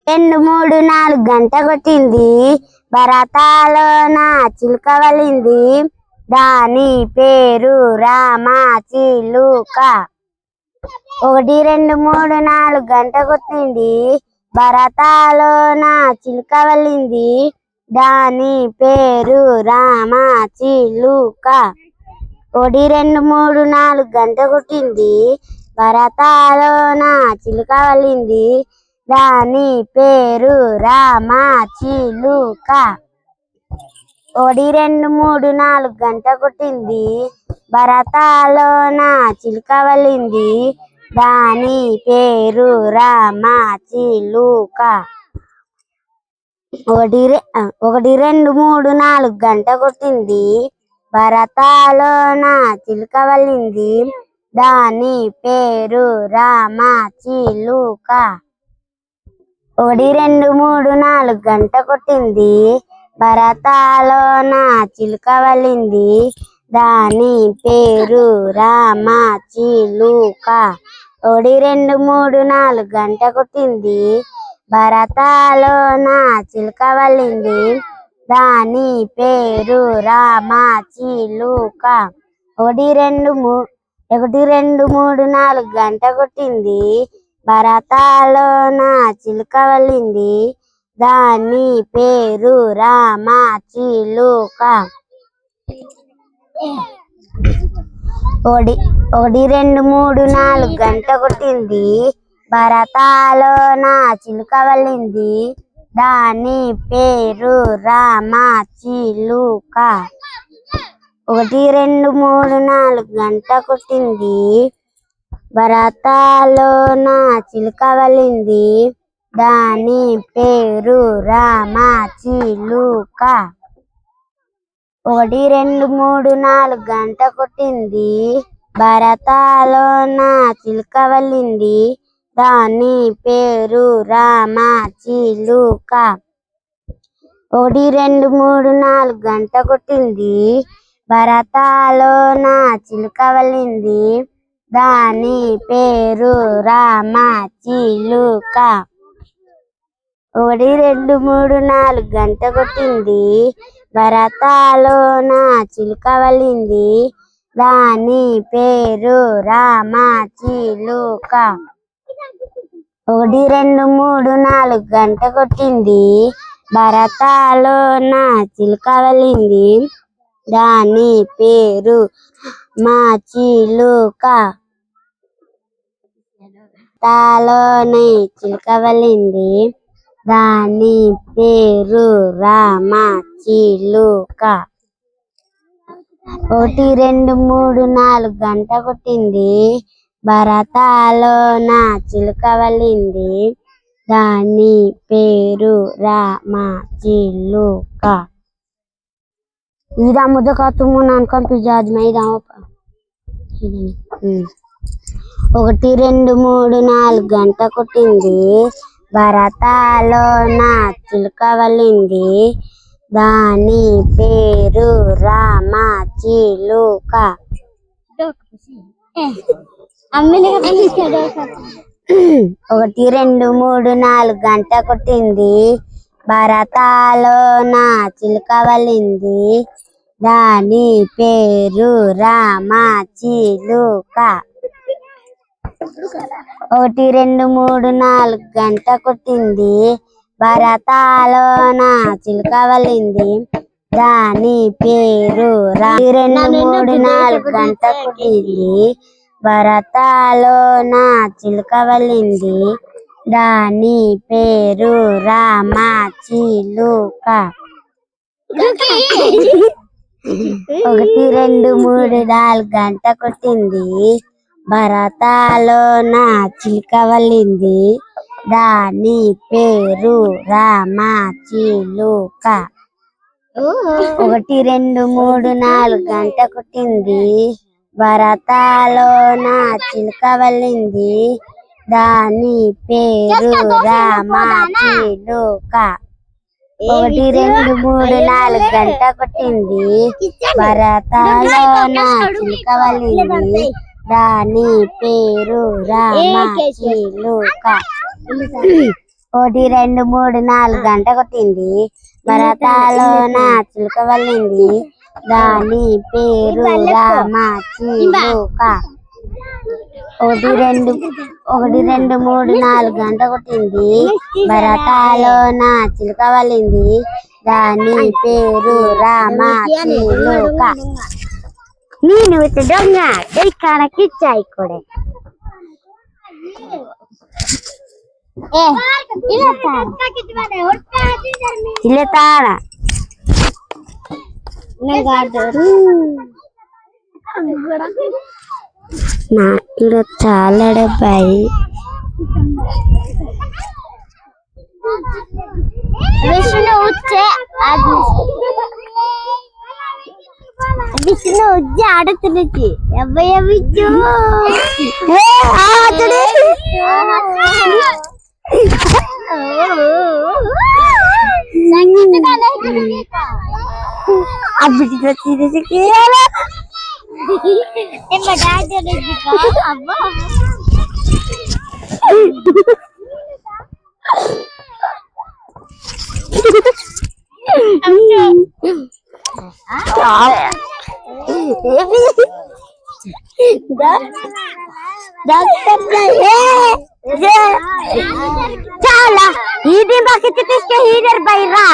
రెండు మూడు నాలుగు గంట కొట్టింది భరతాలోన చిలుక వలింది దాని పేరు రామ చిలుక. ఒకటి రెండు మూడు నాలుగు గంట కొట్టింది భరతాలోన చిలుక వలింది దాని పేరు రామ చిలుక. ఒకటి రెండు మూడు నాలుగు గంట కొట్టింది భరతాలోన చిలుక వలింది దాని పేరు రామ చిలుక. ఒకటి రెండు మూడు నాలుగు గంట కొట్టింది భరతాలోన చిలుక వలింది దాని పేరు రామ చిలుక. ఒకటి రెండు మూడు నాలుగు గంట కొట్టింది భరతాలోన చిలుక వలింది దాని పేరు రామ చిలుక. ఒకటి రెండు మూడు నాలుగు గంట కొట్టింది భరతాలోన చిలుక వలింది దాని పేరు రామ చిలుక. ఒకటి రెండు మూడు నాలుగు గంట కొట్టింది భరతాలోన చిలుక వలింది దాని పేరు రామ చిలుక. ఒకటి రెండు మూడు నాలుగు గంట కొట్టింది భరతాలోన చిలుక వలింది దాని పేరు రామ చిలుక. ఒకటి రెండు మూడు నాలుగు గంట కొట్టింది భరతాలోన చిలుక వలింది దాని పేరు రామ చిలుక. ఒకటి రెండు మూడు నాలుగు గంట కొట్టింది భరతాలోన చిలుక వలింది దాని పేరు రామ చిలుక. ఒకటి రెండు మూడు నాలుగు గంట కొట్టింది భరతాలోన చిలుక వలింది దాని పేరు రామ చిలుక. ఒకటి రెండు మూడు నాలుగు గంట కొట్టింది భరతాలోన చిలుక వలింది దాని పేరు రామ చిలుక. ఒకటి రెండు మూడు నాలుగు గంట కొట్టింది భరతాలోన చిలుక వలింది దాని పేరు రామ చిలుక. ఒకటి రెండు మూడు నాలుగు గంట కొట్టింది భరతాలోన చిలుక వలింది దాని పేరు మా చిలుక. భరతాలోన చిలుక వలింది దాని పేరు రామ చిలుక. ఒకటి రెండు మూడు నాలుగు గంట కొట్టింది భరతాలోన చిలుక వలింది దాని పేరు రామ చిలుక. इधर मुझे का तुम नानकन पिजाज में इधर ఒకటి రెండు మూడు నాలుగు గంట కొట్టింది భరతాలోన చిలుక వలింది దాని పేరు రామ చిలుక. ఒకటి రెండు మూడు నాలుగు గంట కొట్టింది భరతాలోన చిలుక వలింది దాని పేరు రామ చిలుక. ఒకటి రెండు మూడు నాలుగు గంట కొట్టింది భరతాలోన చిలుక వలింది దాని పేరు రెండు మూడు నాలుగు గంట కొట్టింది భరతాలోన చిలుక వలింది దాని పేరు రామ చిలుక. ఒకటి రెండు మూడు నాలుగు గంట కొట్టింది భరతాలోన చిలుక వలింది దాని పేరు రామ చిలుక. ఒకటి రెండు మూడు నాలుగు గంట కొట్టింది భరతాలోన చిలుక వలింది దాని పేరు రామ చిలుక. ఒకటి రెండు మూడు నాలుగు గంట కొట్టింది భరతాలోన చిలుక వలింది దాని పేరు రామ చిలుక. ఒకటి రెండు మూడు నాలుగు గంట కొట్టింది భరతాలో నా చిలుక వల్లింది దాని పేరు రామ చిలుక. ఒకటి రెండు మూడు నాలుగు గంట కొట్టింది భరతాలో నా చిలుక వల్లింది దాని పేరు రామ చిలుక. నేను దొంగ కడకిచ్చాయి కూడా ఇలా తాడా నాకు చాలా డబ్బాయి విష్ణు వచ్చే విష్ణు వచ్చి ఆడుతున్నది అబ్బాయి విష్ణు అబ్బి చాలా ఇది బాకి తీసుకే హీడర్ బైరా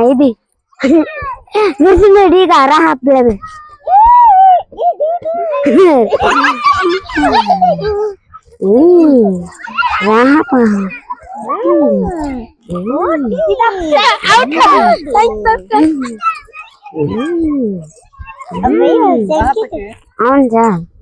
ఇది విష్ణుడి రహా ప్లేమే అవును